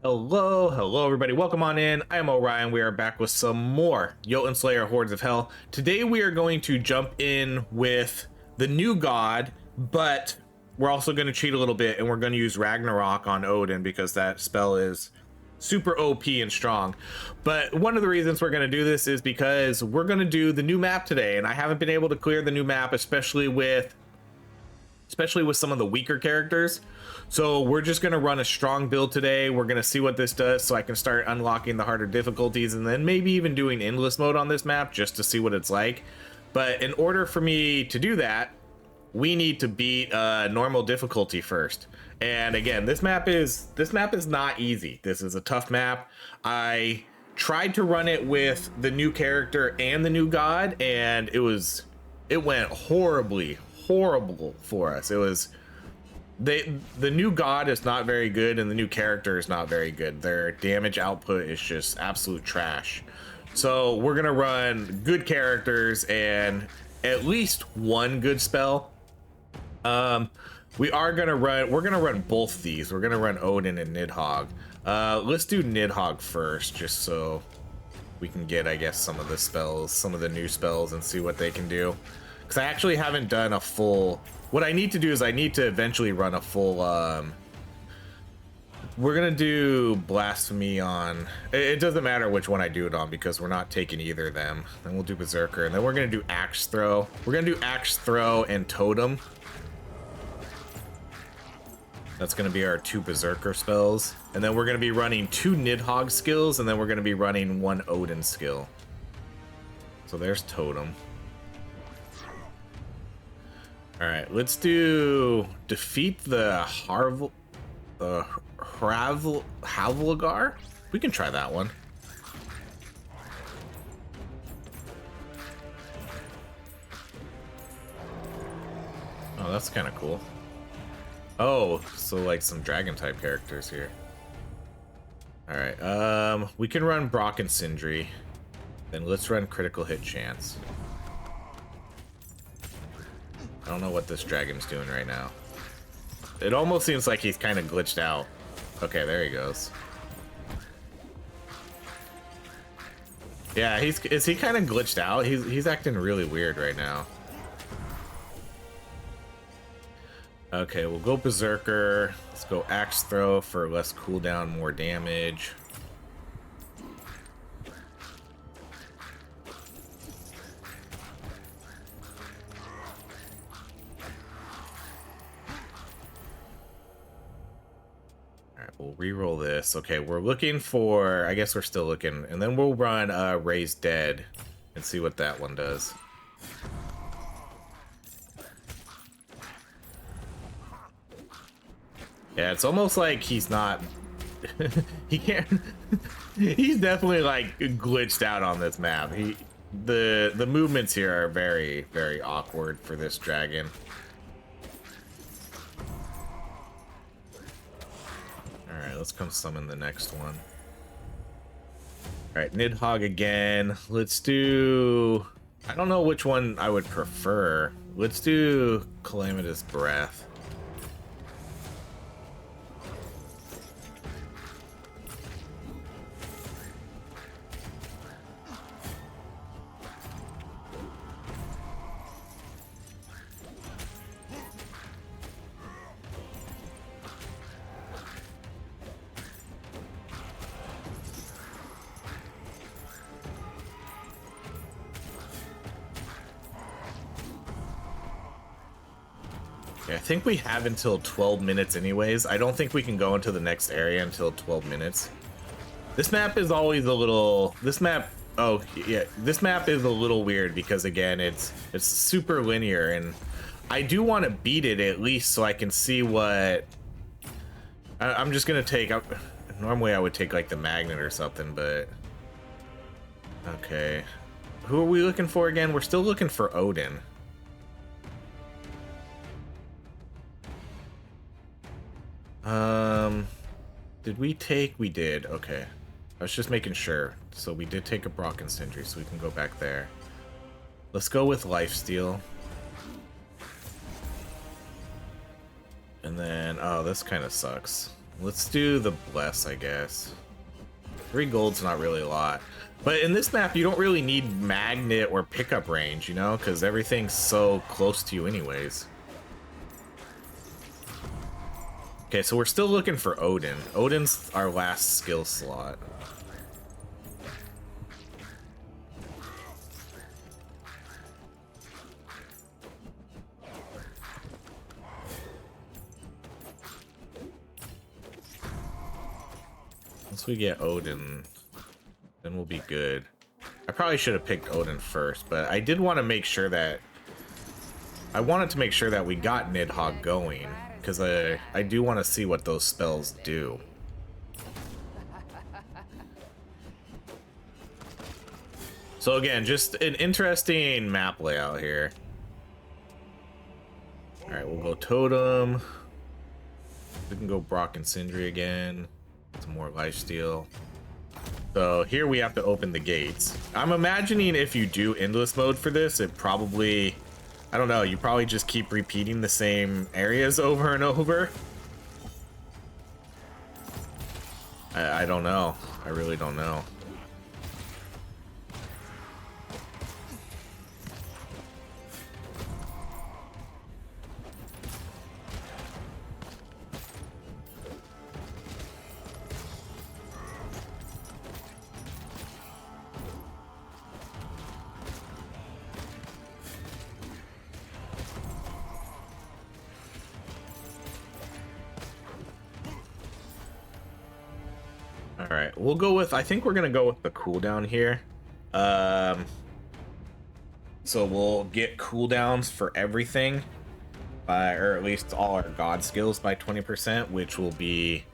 Hello everybody, welcome on in. I am Orion. We are back with some more Jotunnslayer Hordes of Hell. Today we are going to jump in with the new god, but we're also going to cheat a little bit and we're going to use Ragnarok on Odin because that spell is super OP and strong. But one of the reasons we're going to do this is because we're going to do the new map today, and I haven't been able to clear the new map, especially with some of the weaker characters. So we're just going to run a strong build today. We're going to see what this does so I can start unlocking the harder difficulties, and then maybe even doing endless mode on this map just to see what it's like. But in order for me to do that, we need to beat normal difficulty first. And again, this map is not easy. This is a tough map. I tried to run it with the new character and the new god, and it went horrible for us. It was the new god is not very good and the new character is not very good. Their damage output is just absolute trash. So we're gonna run good characters and at least one good spell. We're gonna run both these. We're gonna run Odin and Nidhogg. Let's do Nidhogg first, just so we can get, I guess, some of the new spells and see what they can do. Because I actually haven't done a full... What I need to do is I need to eventually run a full... We're going to do Blasphemy on... It doesn't matter which one I do it on because we're not taking either of them. Then we'll do Berserker, and then we're going to do Axe Throw. We're going to do Axe Throw and Totem. That's going to be our 2 Berserker spells. And then we're going to be running 2 Nidhogg skills, and then we're going to be running 1 Odin skill. So there's Totem. All right, let's do defeat the Havlagar. We can try that one. Oh, that's kind of cool. Oh, so like some dragon type characters here. All right, we can run Brock and Sindri. Then let's run critical hit chance. I don't know what this dragon's doing right now. It almost seems like he's kind of glitched out. Okay, there he goes. Yeah, is he kind of glitched out? He's acting really weird right now. Okay, we'll go Berserker. Let's go Axe Throw for less cooldown, more damage. We'll re-roll this. Okay, we're looking for... I guess we're still looking. And then we'll run Raise Dead and see what that one does. Yeah, it's almost like he's not... he can't... he's definitely, like, glitched out on this map. The movements here are very, very awkward for this dragon. Let's come summon the next one. All right, Nidhogg again. Let's do... I don't know which one I would prefer. Let's do Calamitous Breath. I think we have until 12 minutes anyways. I don't think we can go into the next area until 12 minutes. This map is always a little... This map is a little weird because, again, it's super linear, and I do want to beat it at least so I can see what... I'm just going to take... Normally I would take, like, the Magnet or something, but... Okay. Who are we looking for again? We're still looking for Odin. Did we take? We did. Okay. I was just making sure. So we did take a Brock and Sindri, so we can go back there. Let's go with Lifesteal. And then, oh, this kind of sucks. Let's do the bless, I guess. 3 gold's not really a lot. But in this map, you don't really need magnet or pickup range, you know, because everything's so close to you anyways. Okay, so we're still looking for Odin. Odin's our last skill slot. Once we get Odin, then we'll be good. I probably should have picked Odin first, but I did want to make sure that... I wanted to make sure that we got Nidhogg going, because I do want to see what those spells do. So again, just an interesting map layout here. Alright, we'll go Totem. We can go Brock and Sindri again. Some more lifesteal. So here we have to open the gates. I'm imagining if you do endless mode for this, it probably... I don't know, you probably just keep repeating the same areas over and over. I don't know. I really don't know. All right, we'll go with, I think we're gonna go with the cooldown here. So we'll get cooldowns for everything by, or at least all our god skills by 20%, which will be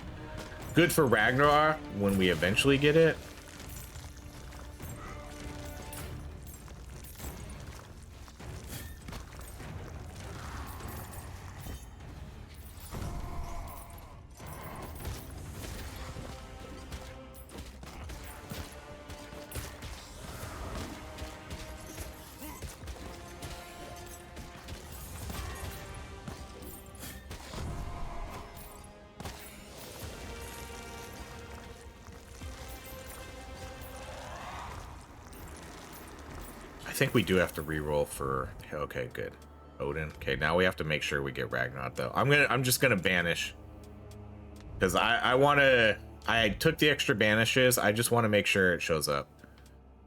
good for Ragnarok when we eventually get it. I think we do have to reroll for, okay, good. Odin. Okay, now we have to make sure we get Ragnarok though. I'm just gonna banish. Because I took the extra banishes, I just want to make sure it shows up.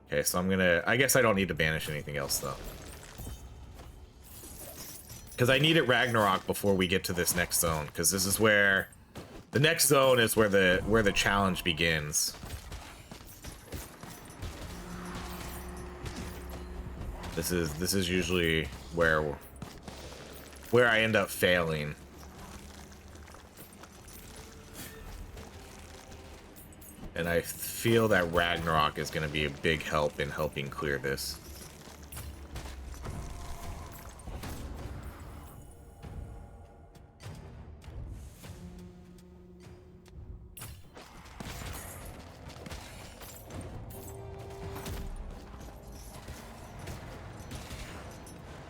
Okay, so I guess I don't need to banish anything else though. Because I need it Ragnarok before we get to this next zone, because this is where, the next zone is where the challenge begins. This is usually where I end up failing. And I feel that Ragnarok is going to be a big help in helping clear this.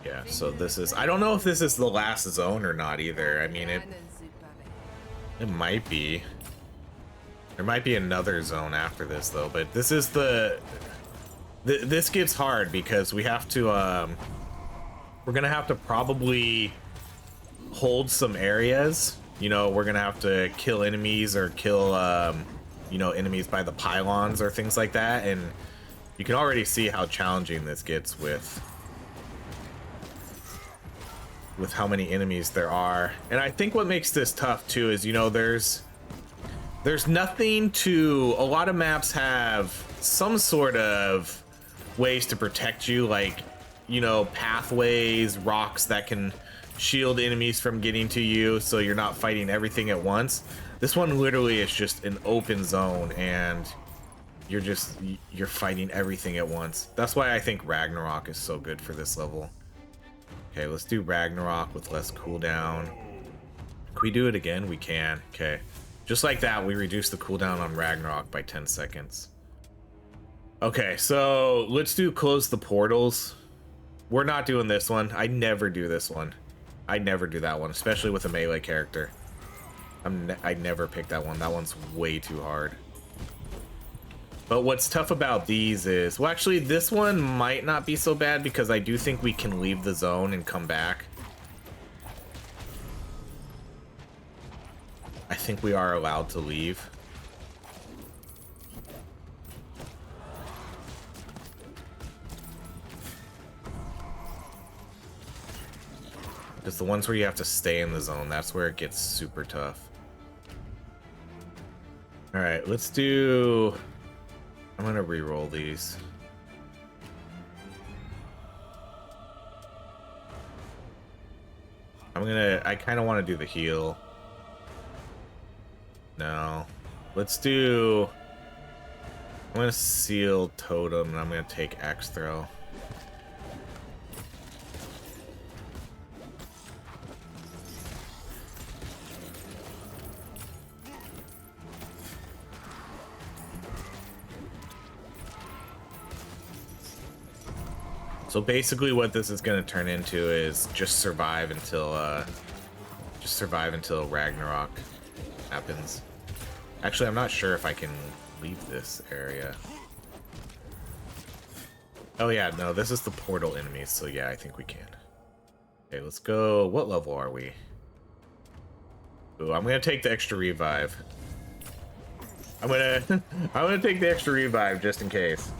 Yeah, so this is, I don't know if this is the last zone or not either. I mean, it might be. There might be another zone after this though, but this is this gets hard because we have to, we're gonna have to probably hold some areas. You know, we're gonna have to kill enemies or kill, you know, enemies by the pylons or things like that. And you can already see how challenging this gets with how many enemies there are. And I think what makes this tough too is, you know, there's nothing to, a lot of maps have some sort of ways to protect you, like, you know, pathways, rocks that can shield enemies from getting to you so you're not fighting everything at once. This one literally is just an open zone and you're fighting everything at once. That's why I think Ragnarok is so good for this level. Okay, let's do Ragnarok with less cooldown. Can we do it again? We can. Okay. Just like that, we reduce the cooldown on Ragnarok by 10 seconds. Okay, so let's do close the portals. We're not doing this one. I never do this one. I never do that one, especially with a melee character. I never picked that one. That one's way too hard. But what's tough about these is, well, actually, this one might not be so bad because I do think we can leave the zone and come back. I think we are allowed to leave. Because the ones where you have to stay in the zone, that's where it gets super tough. All right, let's do... I'm gonna re-roll these. I kind of want to do the heal. No. Let's do... I'm gonna seal totem and I'm gonna take axe throw. So basically what this is going to turn into is just survive until Ragnarok happens. Actually, I'm not sure if I can leave this area. Oh yeah, no, this is the portal enemies, so yeah, I think we can. Okay, let's go. What level are we? Ooh, I'm going to take the extra revive. I'm gonna take the extra revive just in case.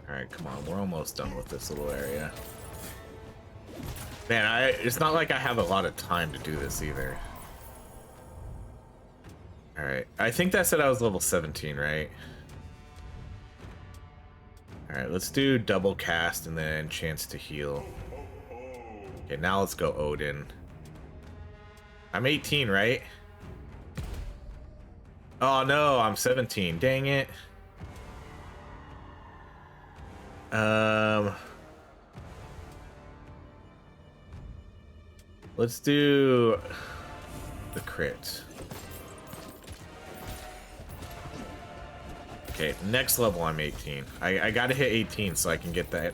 Alright, come on, we're almost done with this little area. Man, it's not like I have a lot of time to do this either. Alright, I think that said I was level 17, right? Alright, let's do double cast and then chance to heal. Okay, now let's go Odin. I'm 18, right? Oh no, I'm 17. Dang it. Let's do the crit. Okay, next level I'm 18. I gotta hit 18 so I can get that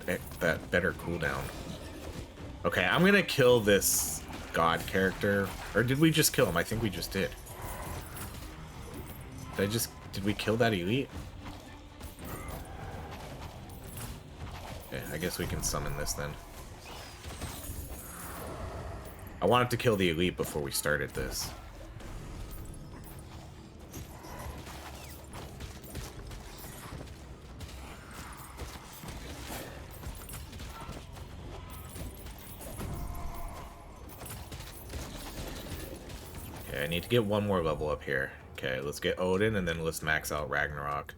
better cooldown. Okay, I'm gonna kill this god character. Or did we just kill him? I think we just did. Did we kill that elite? Okay, I guess we can summon this then. I wanted to kill the elite before we started this. Okay, I need to get one more level up here. Okay, let's get Odin and then let's max out Ragnarok.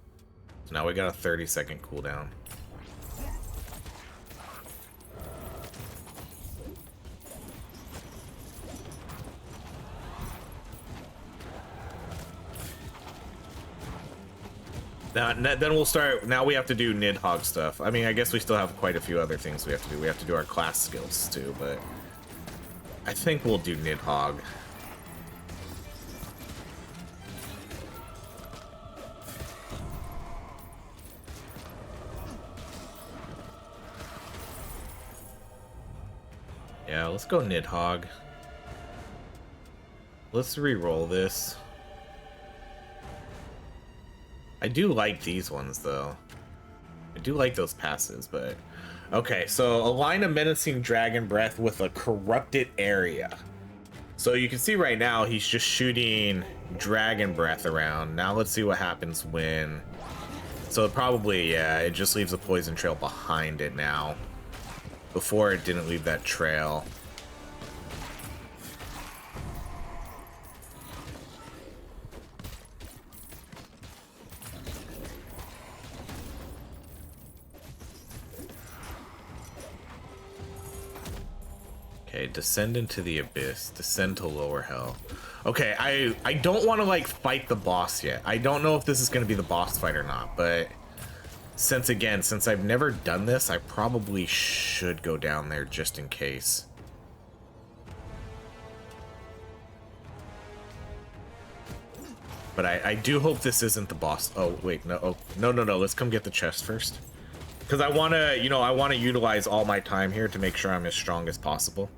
So now we got a 30-second cooldown. Then we'll start. Now we have to do Nidhogg stuff. I mean, I guess we still have quite a few other things we have to do. We have to do our class skills too, but I think we'll do Nidhogg. Yeah, let's go Nidhogg. Let's re-roll this. I do like these ones, though. I do like those passes, but... Okay, so align a menacing dragon breath with a corrupted area. So you can see right now, he's just shooting dragon breath around. Now let's see what happens when... So probably, yeah, it just leaves a poison trail behind it now. Before it didn't leave that trail. Okay, descend into the abyss. Descend to lower hell. Okay, I don't want to like fight the boss yet. I don't know if this is going to be the boss fight or not, but since I've never done this, I probably should go down there just in case. But I do hope this isn't the boss. Oh, wait, no. Oh, no, no, no. Let's come get the chest first. Because I want to, you know, I want to utilize all my time here to make sure I'm as strong as possible.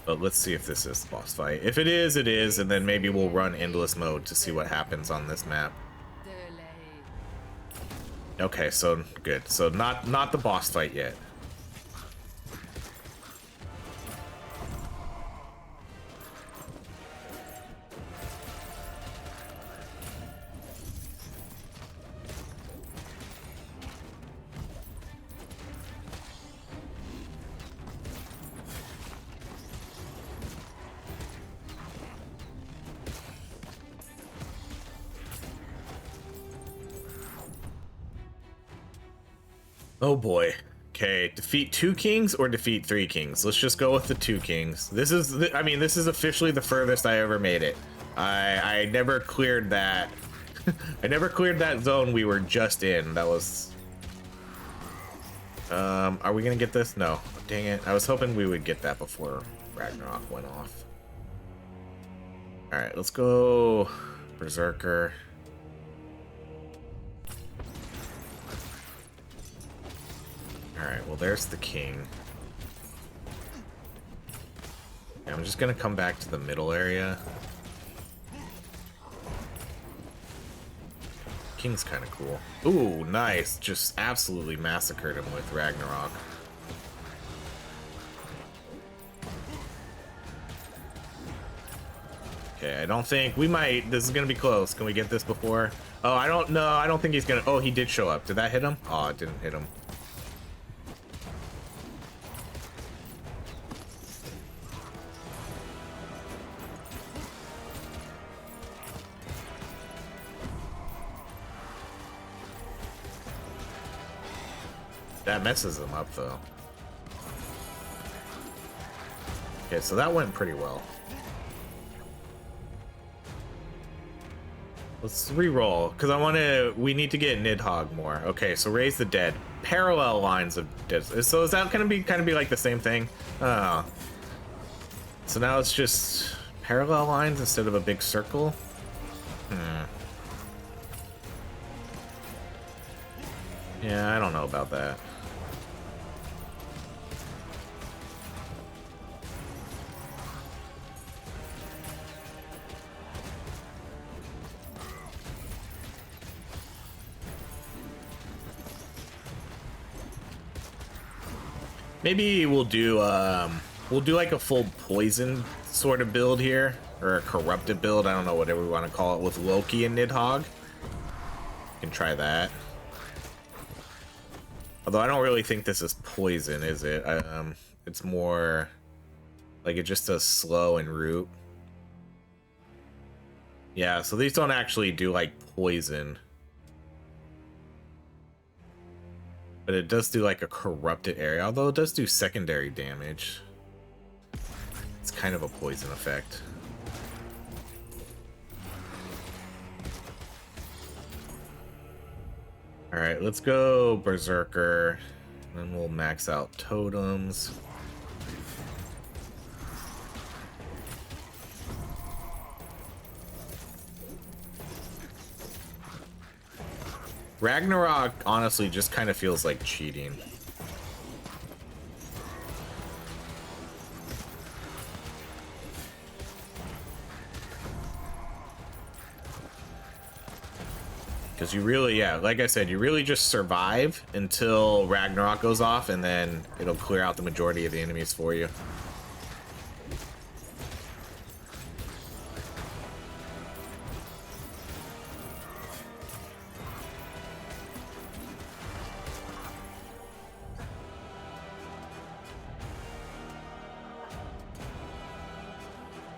But let's see if this is the boss fight. If it is, it is. And then maybe we'll run endless mode to see what happens on this map. Okay, so good. So not the boss fight yet. Oh boy. Okay, defeat 2 kings or defeat 3 kings. Let's just go with the 2 kings. This is, I mean, this is officially the furthest I ever made it. I never cleared that. I never cleared that zone we were just in. That was... are we gonna get this? No. Dang it. I was hoping we would get that before Ragnarok went off. Alright, let's go Berserker. Alright, well there's the king. Yeah, I'm just gonna come back to the middle area. King's kind of cool. Ooh, nice. Just absolutely massacred him with Ragnarok. Okay, I don't think we might. This is gonna be close. Can we get this before? Oh, I don't know. I don't think he's gonna. Oh, he did show up. Did that hit him? Oh, it didn't hit him. That messes him up, though. Okay, so that went pretty well. Let's re-roll, because I want to... We need to get Nidhogg more. Okay, so raise the dead. Parallel lines of dead. So is that going to be kind of be like the same thing? Oh. So now it's just parallel lines instead of a big circle? Yeah, I don't know about that. Maybe we'll do like a full poison sort of build here, or a corrupted build. I don't know, whatever we want to call it, with Loki and Nidhogg. Can try that. Although I don't really think this is poison, is it? It's more like it just does slow and root. Yeah, so these don't actually do like poison. But it does do like a corrupted area, although it does do secondary damage. It's kind of a poison effect. Alright, let's go Berserker. Then we'll max out totems. Ragnarok honestly just kind of feels like cheating. Because you really, yeah, like I said, you really just survive until Ragnarok goes off, and then it'll clear out the majority of the enemies for you.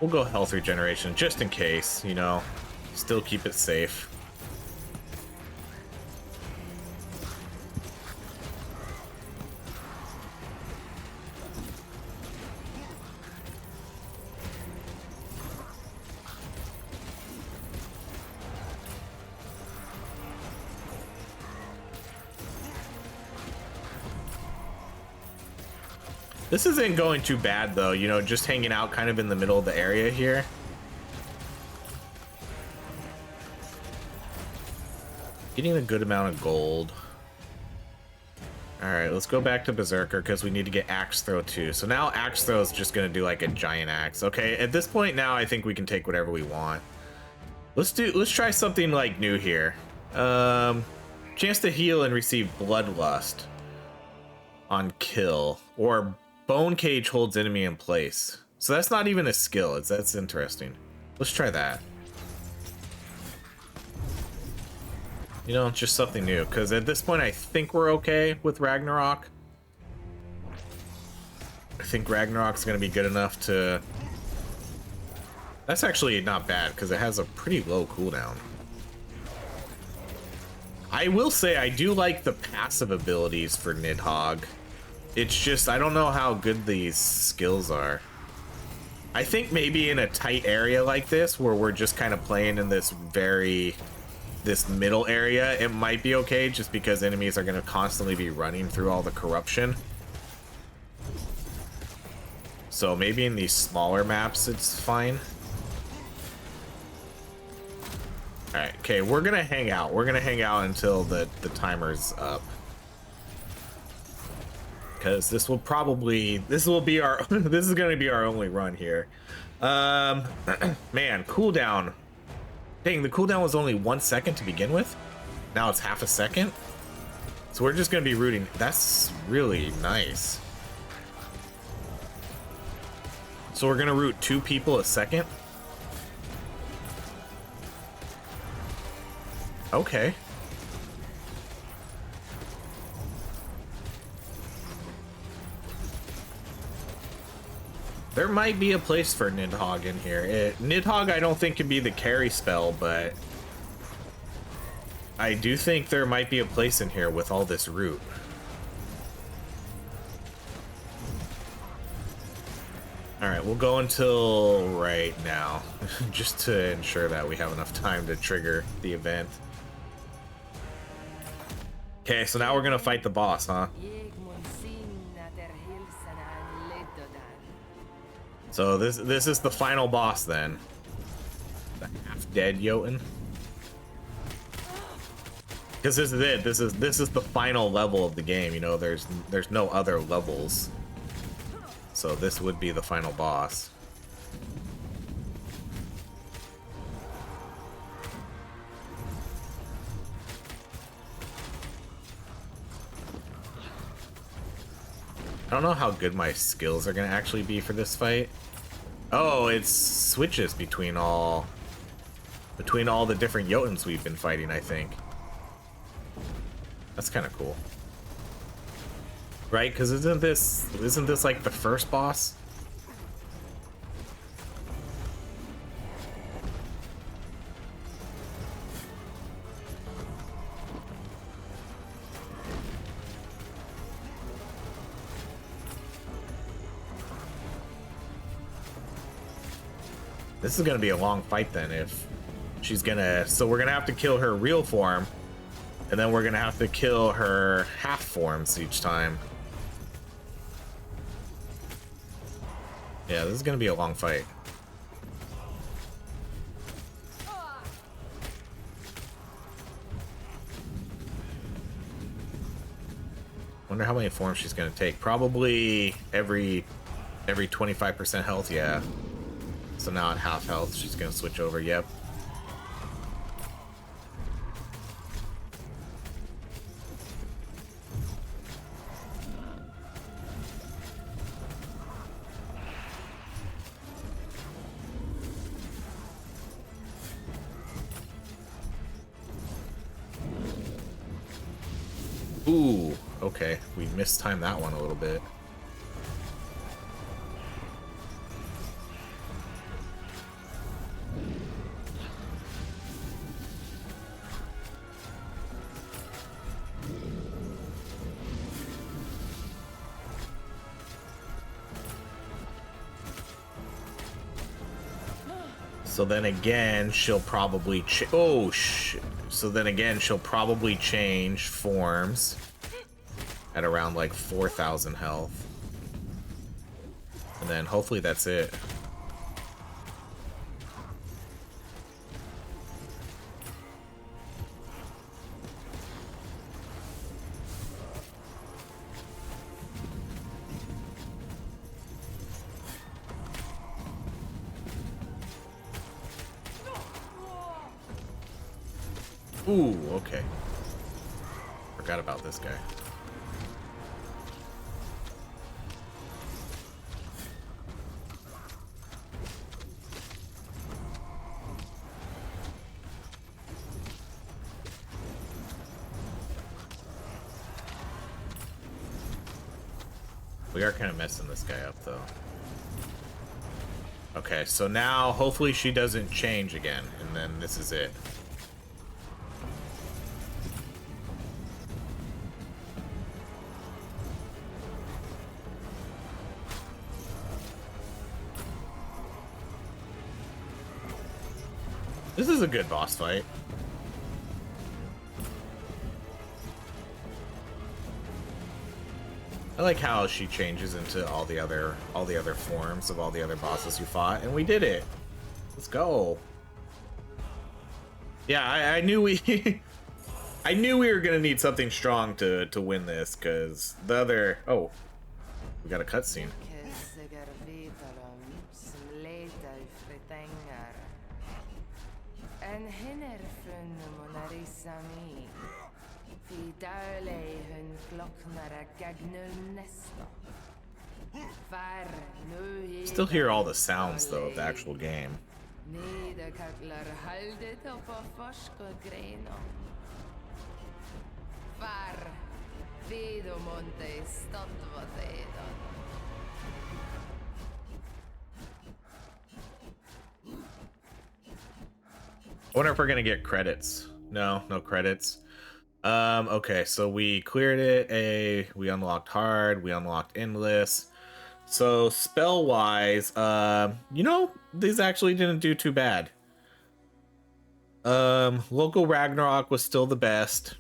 We'll go health regeneration just in case, you know, still keep it safe. This isn't going too bad though, you know, just hanging out kind of in the middle of the area here. Getting a good amount of gold. Alright, let's go back to Berserker because we need to get Axe Throw too. So now Axe Throw is just going to do like a giant axe. Okay, at this point now I think we can take whatever we want. Let's try something like new here. Chance to heal and receive Bloodlust on kill. Or Bone Cage holds enemy in place. So that's not even a skill. That's interesting. Let's try that. You know, just something new, because at this point I think we're okay with Ragnarok. I think Ragnarok's going to be good enough to... That's actually not bad, because it has a pretty low cooldown. I will say I do like the passive abilities for Nidhogg. It's just, I don't know how good these skills are. I think maybe in a tight area like this, where we're just kind of playing in this middle area, it might be okay just because enemies are going to constantly be running through all the corruption. So maybe in these smaller maps it's fine. Alright, okay, we're gonna hang out. We're gonna hang out until the timer's up. Because this will be our this is gonna be our only run here. Man, cooldown. Dang, the cooldown was only 1 second to begin with. Now it's half a second. So we're just gonna be rooting. That's really nice. So we're gonna root 2 people a second. Okay. There might be a place for Nidhogg in here. Nidhogg I don't think can be the carry spell, but I do think there might be a place in here with all this root. Alright, we'll go until right now, just to ensure that we have enough time to trigger the event. Okay, so now we're gonna fight the boss, huh? So this is the final boss then. The half-dead Jotun. Because this is it. This is the final level of the game. You know, there's no other levels. So this would be the final boss. I don't know how good my skills are gonna actually be for this fight. Oh, it switches between all the different Jotuns we've been fighting, I think. That's kind of cool. Right? Because isn't this like the first boss? This is gonna be a long fight then if she's gonna... So we're gonna have to kill her real form, and then we're gonna have to kill her half forms each time. Yeah, this is gonna be a long fight. Wonder how many forms she's gonna take. Probably every 25% health, yeah. So now at half health, she's gonna switch over, yep. Ooh, okay. We mistimed that one a little bit. So then again, she'll probably oh shit. So then again, she'll probably change forms at around like 4,000 health. then hopefully that's it. Ooh, okay. Forgot about this guy. We are kind of messing this guy up, though. Okay, so now hopefully she doesn't change again, and then this is it. This is a good boss fight. I like how she changes into all the other forms of all the other bosses you fought, and we did it. Let's go. Yeah, I knew we I knew we were gonna need something strong to win this, because the other we got a cutscene. Still hear all the sounds though of the actual game. I wonder if we're gonna get credits. No credits. Okay, so we cleared it. We unlocked hard, we unlocked endless. So spell wise, you know, these actually didn't do too bad. Local Ragnarok was still the best.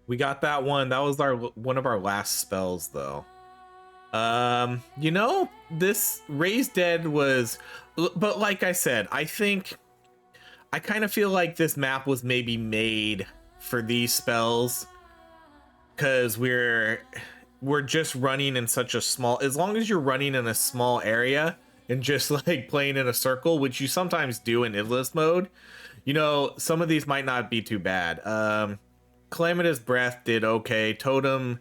We got that one. That was one of our last spells though. You know, this Raised Dead was, but like I said, I kind of feel like this map was maybe made for these spells, because we're just running in such a small, as long as you're running in a small area and just like playing in a circle, which you sometimes do in endless mode, you know, some of these might not be too bad. Calamitous Breath did okay. Totem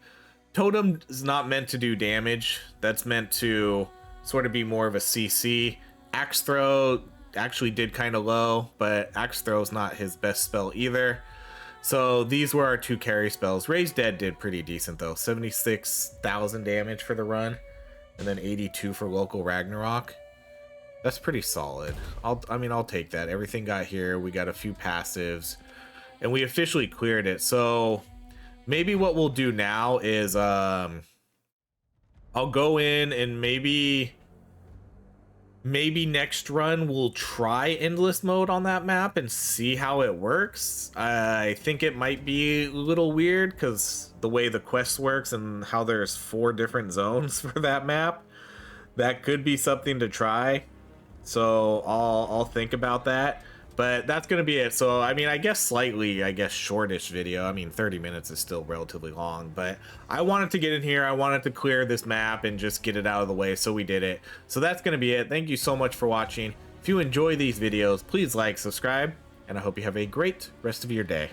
is not meant to do damage. That's meant to sort of be more of a CC. Axe Throw actually did kind of low, but Axe Throw is not his best spell either. So these were our two carry spells. Raised Dead did pretty decent though. 76,000 damage for the run, and then 82 for local Ragnarok. That's pretty solid. I'll take that. Everything got here. We got a few passives, and we officially cleared it. So maybe what we'll do now is I'll go in and maybe next run we'll try endless mode on that map and see how it works. I think it might be a little weird because the way the quest works and how there's 4 different zones for that map. That could be something to try. So I'll think about that. But that's going to be it. So, I mean, I guess shortish video. I mean, 30 minutes is still relatively long, but I wanted to get in here. I wanted to clear this map and just get it out of the way. So we did it. So that's going to be it. Thank you so much for watching. If you enjoy these videos, please like, subscribe, and I hope you have a great rest of your day.